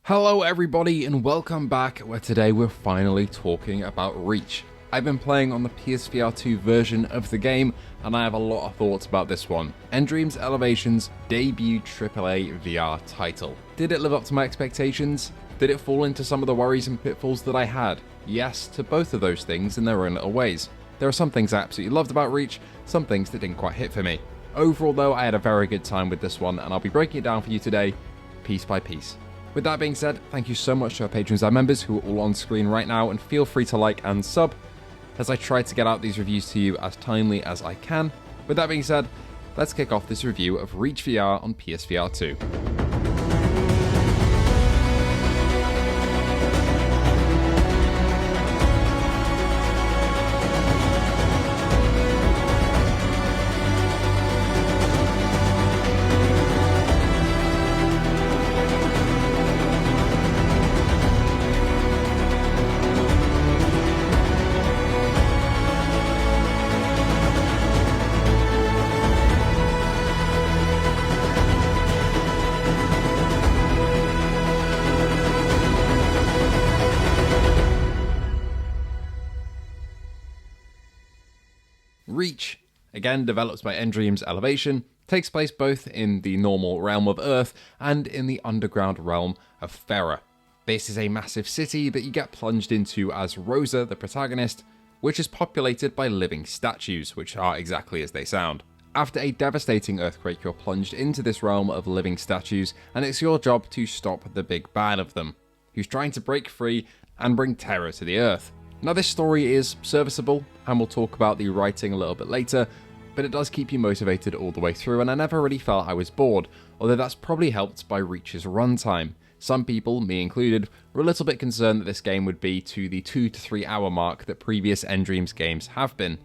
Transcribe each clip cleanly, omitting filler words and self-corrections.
Hello everybody and welcome back, where today we're finally talking about Reach. I've been playing on the PSVR2 version of the game and I have a lot of thoughts about this one. nDreams Elevation's debut AAA VR title. Did it live up to my expectations? Did it fall into some of the worries and pitfalls that I had? Yes to both of those things in their own little ways. There are some things I absolutely loved about Reach, some things that didn't quite hit for me. Overall though, I had a very good time with this one and I'll be breaking it down for you today, piece by piece. With that being said, thank you so much to our patrons and members who are all on screen right now, and feel free to like and sub as I try to get out these reviews to you as timely as I can. With that being said, let's kick off this review of Reach VR on PSVR 2. Reach, again developed by nDreams Elevation, takes place both in the normal realm of Earth and in the underground realm of Ferra. This is a massive city that you get plunged into as Rosa, the protagonist, which is populated by living statues, which are exactly as they sound. After a devastating earthquake, you're plunged into this realm of living statues, and it's your job to stop the big bad of them, who's trying to break free and bring terror to the Earth. Now this story is serviceable, and we'll talk about the writing a little bit later, but it does keep you motivated all the way through, and I never really felt I was bored, although that's probably helped by Reach's runtime. Some people, me included, were a little bit concerned that this game would be to the 2 to 3 hour mark that previous nDreams games have been.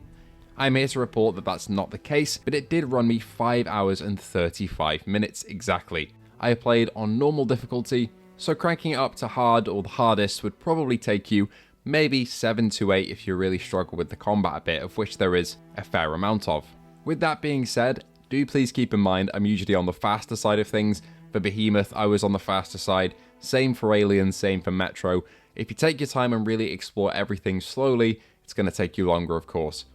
I'm here to report that that's not the case, but it did run me 5 hours and 35 minutes exactly. I played on normal difficulty, so cranking it up to hard or the hardest would probably take you maybe 7 to 8 if you really struggle with the combat a bit, of which there is a fair amount of. With that being said, do please keep in mind I'm usually on the faster side of things. For Behemoth, I was on the faster side, same for Alien, same for Metro. If you take your time and really explore everything slowly, it's going to take you longer, of course.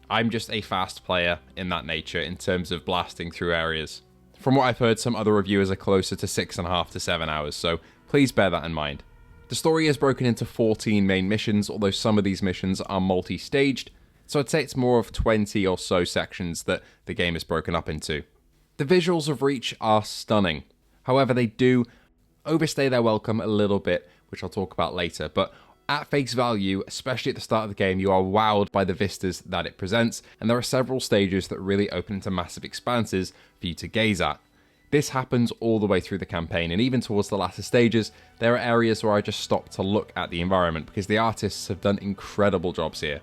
I'm just a fast player in that nature in terms of blasting through areas. From what I've heard, some other reviewers are closer to 6.5 to 7 hours, so please bear that in mind. The story is broken into 14 main missions, although some of these missions are multi-staged, so I'd say it's more of 20 or so sections that the game is broken up into. The visuals of Reach are stunning. However, they do overstay their welcome a little bit, which I'll talk about later, but at face value, especially at the start of the game, you are wowed by the vistas that it presents, and there are several stages that really open into massive expanses for you to gaze at. This happens all the way through the campaign, and even towards the latter stages, there are areas where I just stop to look at the environment because the artists have done incredible jobs here.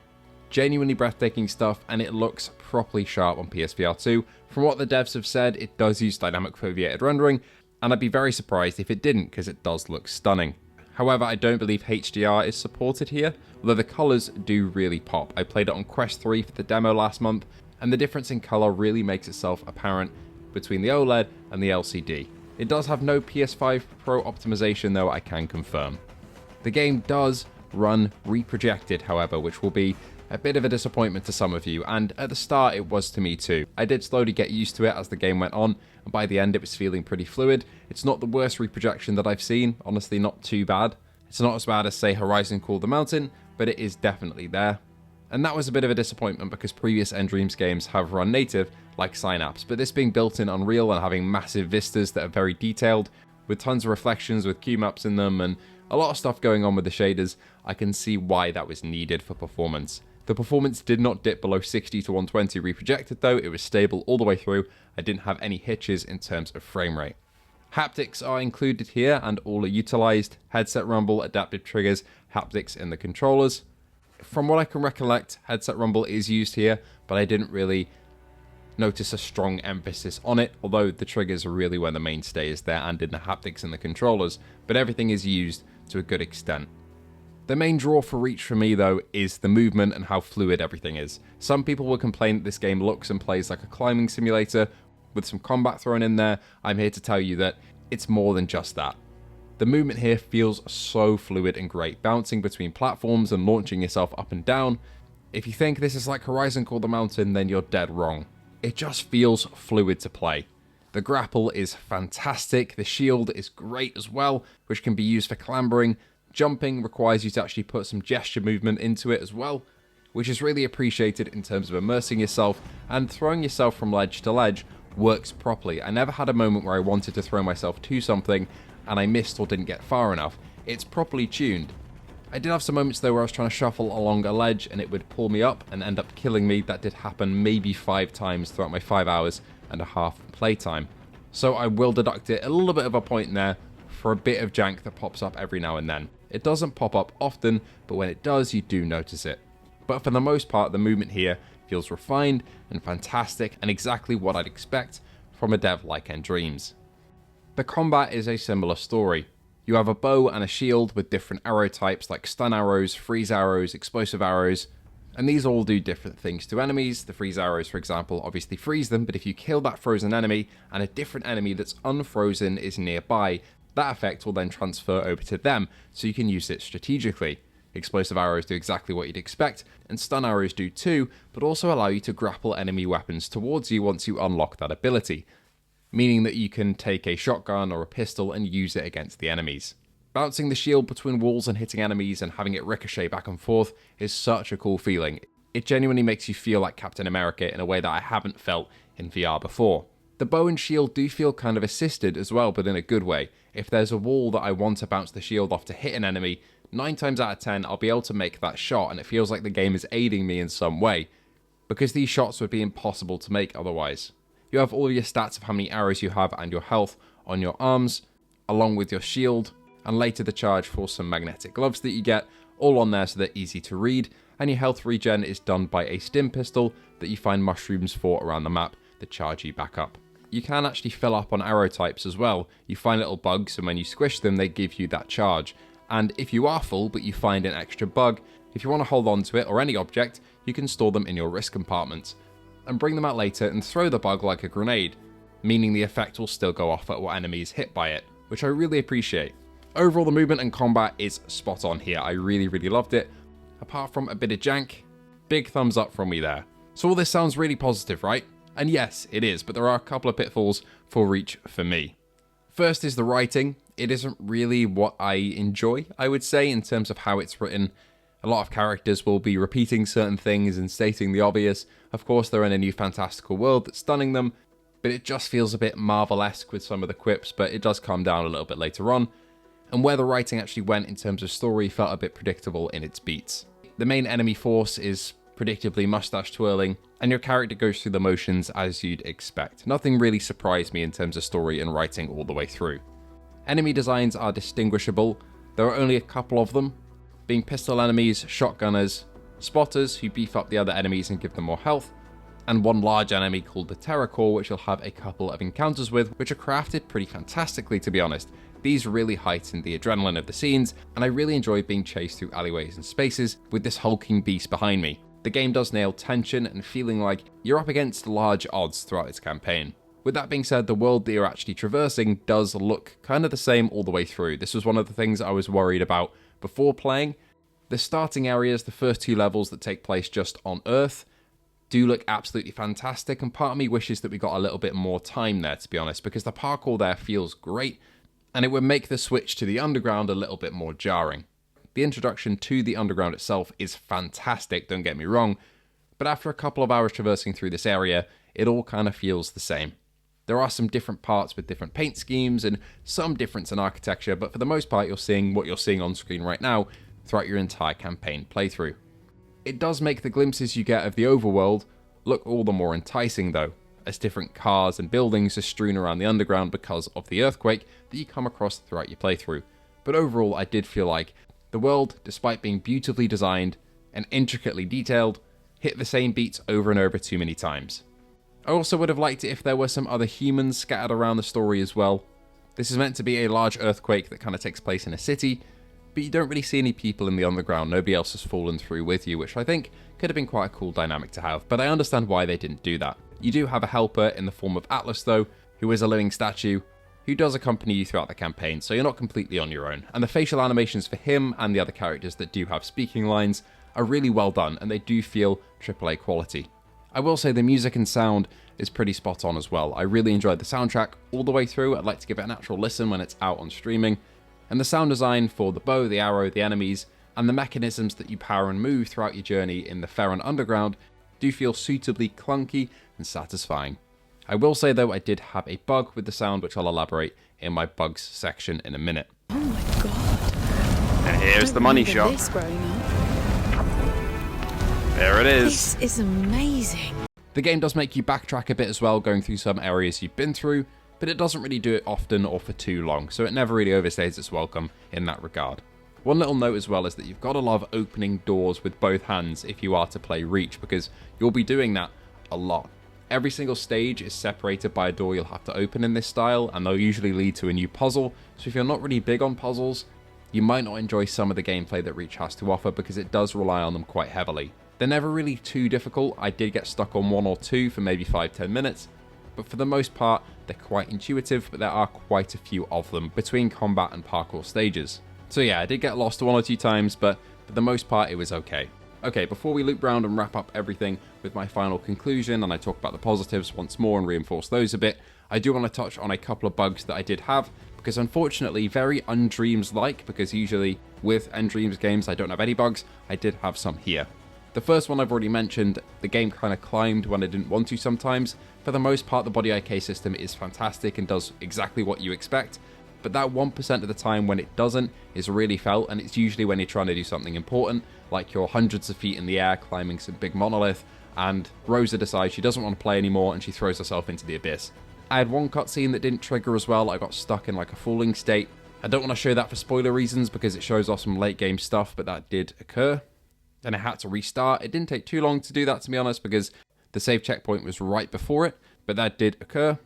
Genuinely breathtaking stuff, and it looks properly sharp on PSVR 2. From what the devs have said, it does use dynamic foveated rendering, and I'd be very surprised if it didn't because it does look stunning. However, I don't believe HDR is supported here, although the colours do really pop. I played it on Quest 3 for the demo last month, and the difference in colour really makes itself apparent between the OLED and the LCD. It does have no PS5 Pro optimization though, I can confirm. The game does run reprojected, however, which will be a bit of a disappointment to some of you, and at the start it was to me too. I did slowly get used to it as the game went on, and by the end it was feeling pretty fluid. It's not the worst reprojection that I've seen, honestly not too bad. It's not as bad as say Horizon Call the Mountain, but it is definitely there. And that was a bit of a disappointment because previous nDreams games have run native like Synapse, but this being built in Unreal and having massive vistas that are very detailed, with tons of reflections with cue maps in them and a lot of stuff going on with the shaders, I can see why that was needed for performance. The performance did not dip below 60 to 120 reprojected though, it was stable all the way through. I didn't have any hitches in terms of frame rate. Haptics are included here and all are utilized. Headset rumble, adaptive triggers, haptics in the controllers. From what I can recollect, headset rumble is used here, but I didn't really notice a strong emphasis on it, although the triggers are really where the mainstay is there and in the haptics and the controllers, but everything is used to a good extent. The main draw for Reach for me though is the movement and how fluid everything is. Some people will complain that this game looks and plays like a climbing simulator with some combat thrown in there. I'm here to tell you that it's more than just that. The movement here feels so fluid and great, bouncing between platforms and launching yourself up and down. If you think this is like Horizon Call the Mountain, then you're dead wrong. It just feels fluid to play. The grapple is fantastic, the shield is great as well, which can be used for clambering. Jumping requires you to actually put some gesture movement into it as well, which is really appreciated in terms of immersing yourself, and throwing yourself from ledge to ledge works properly. I never had a moment where I wanted to throw myself to something and I missed or didn't get far enough. It's properly tuned. I did have some moments though where I was trying to shuffle along a ledge and it would pull me up and end up killing me. That did happen maybe 5 times throughout my 5 hours and a half playtime. So I will deduct it a little bit of a point there for a bit of jank that pops up every now and then. It doesn't pop up often, but when it does, you do notice it. But for the most part, the movement here feels refined and fantastic and exactly what I'd expect from a dev like Dreams. The combat is a similar story. You have a bow and a shield with different arrow types like stun arrows, freeze arrows, explosive arrows, and these all do different things to enemies. The freeze arrows, for example, obviously freeze them, but if you kill that frozen enemy and a different enemy that's unfrozen is nearby, that effect will then transfer over to them, so you can use it strategically. Explosive arrows do exactly what you'd expect, and stun arrows do too, but also allow you to grapple enemy weapons towards you once you unlock that ability, meaning that you can take a shotgun or a pistol and use it against the enemies. Bouncing the shield between walls and hitting enemies and having it ricochet back and forth is such a cool feeling. It genuinely makes you feel like Captain America in a way that I haven't felt in VR before. The bow and shield do feel kind of assisted as well, but in a good way. If there's a wall that I want to bounce the shield off to hit an enemy, 9 times out of 10 I'll be able to make that shot, and it feels like the game is aiding me in some way, because these shots would be impossible to make otherwise. You have all of your stats of how many arrows you have and your health on your arms, along with your shield, and later the charge for some magnetic gloves that you get, all on there so they're easy to read, and your health regen is done by a stim pistol that you find mushrooms for around the map that charge you back up. You can actually fill up on arrow types as well. You find little bugs, and when you squish them they give you that charge, and if you are full but you find an extra bug, if you want to hold on to it or any object, you can store them in your wrist compartment and bring them out later and throw the bug like a grenade, meaning the effect will still go off at what enemy is hit by it, which I really appreciate. Overall, the movement and combat is spot on here. I really loved it. Apart from a bit of jank, big thumbs up from me there. So all this sounds really positive, right? And yes, it is, but there are a couple of pitfalls for each for me. First is the writing. It isn't really what I enjoy, I would say, in terms of how it's written. A lot of characters will be repeating certain things and stating the obvious. Of course, they're in a new fantastical world that's stunning them, but it just feels a bit Marvel-esque with some of the quips, but it does calm down a little bit later on. And where the writing actually went in terms of story felt a bit predictable in its beats. The main enemy force is predictably mustache twirling, and your character goes through the motions as you'd expect. Nothing really surprised me in terms of story and writing all the way through. Enemy designs are distinguishable. There are only a couple of them, being pistol enemies, shotgunners, spotters who beef up the other enemies and give them more health, and one large enemy called the Terrorcore, which you'll have a couple of encounters with, which are crafted pretty fantastically, to be honest. These really heighten the adrenaline of the scenes, and I really enjoy being chased through alleyways and spaces with this hulking beast behind me. The game does nail tension and feeling like you're up against large odds throughout its campaign. With that being said, the world that you're actually traversing does look kind of the same all the way through. This was one of the things I was worried about before playing. The starting areas, the first 2 levels that take place just on Earth, do look absolutely fantastic, and part of me wishes that we got a little bit more time there, to be honest, because the parkour there feels great, and it would make the switch to the underground a little bit more jarring. The introduction to the underground itself is fantastic, don't get me wrong, but after a couple of hours traversing through this area, it all kind of feels the same. There are some different parts with different paint schemes and some difference in architecture, but for the most part you're seeing what you're seeing on screen right now throughout your entire campaign playthrough. It does make the glimpses you get of the overworld look all the more enticing though, as different cars and buildings are strewn around the underground because of the earthquake that you come across throughout your playthrough. But overall I did feel like the world, despite being beautifully designed and intricately detailed, hit the same beats over and over too many times. I also would have liked it if there were some other humans scattered around the story as well. This is meant to be a large earthquake that kind of takes place in a city, but you don't really see any people in the underground. Nobody else has fallen through with you, which I think could have been quite a cool dynamic to have, but I understand why they didn't do that. You do have a helper in the form of Atlas though, who is a living statue, who does accompany you throughout the campaign, so you're not completely on your own. And the facial animations for him and the other characters that do have speaking lines are really well done, and they do feel AAA quality. I will say the music and sound is pretty spot on as well. I really enjoyed the soundtrack all the way through. I'd like to give it an actual listen when it's out on streaming. And the sound design for the bow, the arrow, the enemies, and the mechanisms that you power and move throughout your journey in the Ferran Underground do feel suitably clunky and satisfying. I will say though, I did have a bug with the sound, which I'll elaborate in my bugs section in a minute. Oh my god. And here's the money shot. This growing up. There it is. This is amazing. The game does make you backtrack a bit as well, going through some areas you've been through, but it doesn't really do it often or for too long, so it never really overstays its welcome in that regard. One little note as well is that you've got to love opening doors with both hands if you are to play Reach, because you'll be doing that a lot. Every single stage is separated by a door you'll have to open in this style, and they'll usually lead to a new puzzle, so if you're not really big on puzzles, you might not enjoy some of the gameplay that Reach has to offer because it does rely on them quite heavily. They're never really too difficult. I did get stuck on one or two for maybe 5-10 minutes, but for the most part, they're quite intuitive, but there are quite a few of them between combat and parkour stages. So yeah, I did get lost one or two times, but for the most part, it was okay. Okay, before we loop round and wrap up everything with my final conclusion, and I talk about the positives once more and reinforce those a bit, I do want to touch on a couple of bugs that I did have, because unfortunately, very Undreams-like, because usually with Undreams games I don't have any bugs, I did have some here. The first one I've already mentioned, the game kind of climbed when I didn't want to sometimes. For the most part, the body IK system is fantastic and does exactly what you expect, but that 1% of the time when it doesn't is really felt, and it's usually when you're trying to do something important, like you're hundreds of feet in the air climbing some big monolith, and Rosa decides she doesn't want to play anymore and she throws herself into the abyss. I had one cutscene that didn't trigger as well. I got stuck in like a falling state. I don't want to show that for spoiler reasons because it shows off some late game stuff, but that did occur. Then I had to restart. It didn't take too long to do that, to be honest, because the save checkpoint was right before it, but that did occur.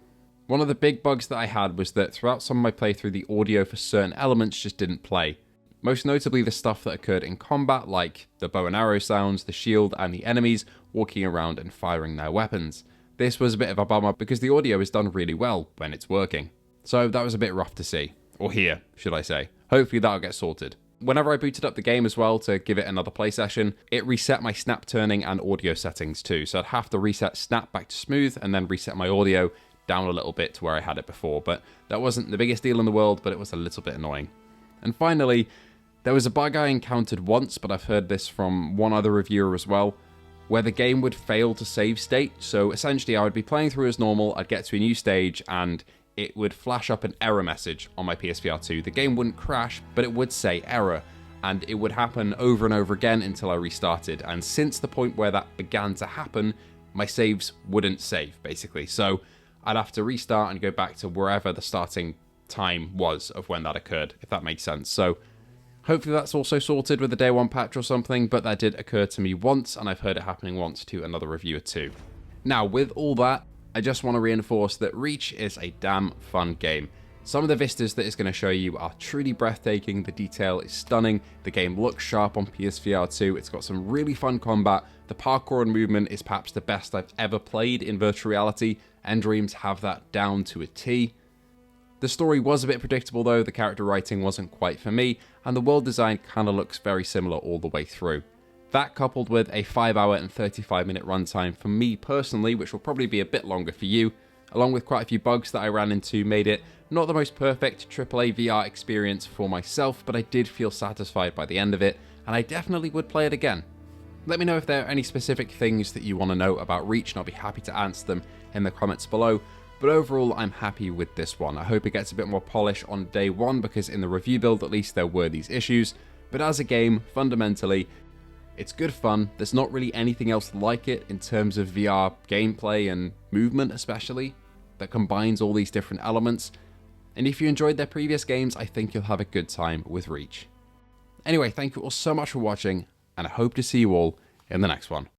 One of the big bugs that I had was that throughout some of my playthrough, the audio for certain elements just didn't play. Most notably the stuff that occurred in combat, like the bow and arrow sounds, the shield, and the enemies walking around and firing their weapons. This was a bit of a bummer because the audio is done really well when it's working. So that was a bit rough to see. Or hear, should I say. Hopefully that'll get sorted. Whenever I booted up the game as well to give it another play session, it reset my snap turning and audio settings too. So I'd have to reset snap back to smooth and then reset my audio down a little bit to where I had it before. But that wasn't the biggest deal in the world, but it was a little bit annoying. And finally, there was a bug I encountered once, but I've heard this from one other reviewer as well, where the game would fail to save state. So essentially I would be playing through as normal, I'd get to a new stage, and it would flash up an error message on my PSVR2. The game wouldn't crash, but it would say error, and it would happen over and over again until I restarted. And since the point where that began to happen, my saves wouldn't save, basically. So I'd have to restart and go back to wherever the starting time was of when that occurred, if that makes sense. So hopefully that's also sorted with the day one patch or something, but that did occur to me once, and I've heard it happening once to another reviewer too. Now, with all that, I just want to reinforce that Reach is a damn fun game. Some of the vistas that it's going to show you are truly breathtaking, the detail is stunning, the game looks sharp on PSVR2, it's got some really fun combat, the parkour and movement is perhaps the best I've ever played in virtual reality, Dreams have that down to a T. The story was a bit predictable though, the character writing wasn't quite for me, and the world design kind of looks very similar all the way through. That coupled with a 5-hour and 35-minute runtime for me personally, which will probably be a bit longer for you, along with quite a few bugs that I ran into, made it not the most perfect AAA VR experience for myself, but I did feel satisfied by the end of it, and I definitely would play it again. Let me know if there are any specific things that you want to know about Reach, and I'll be happy to answer them in the comments below. But overall, I'm happy with this one. I hope it gets a bit more polish on day one, because in the review build at least there were these issues. But as a game, fundamentally, it's good fun. There's not really anything else like it in terms of VR gameplay and movement especially, that combines all these different elements. And if you enjoyed their previous games, I think you'll have a good time with Reach. Anyway, thank you all so much for watching, and I hope to see you all in the next one.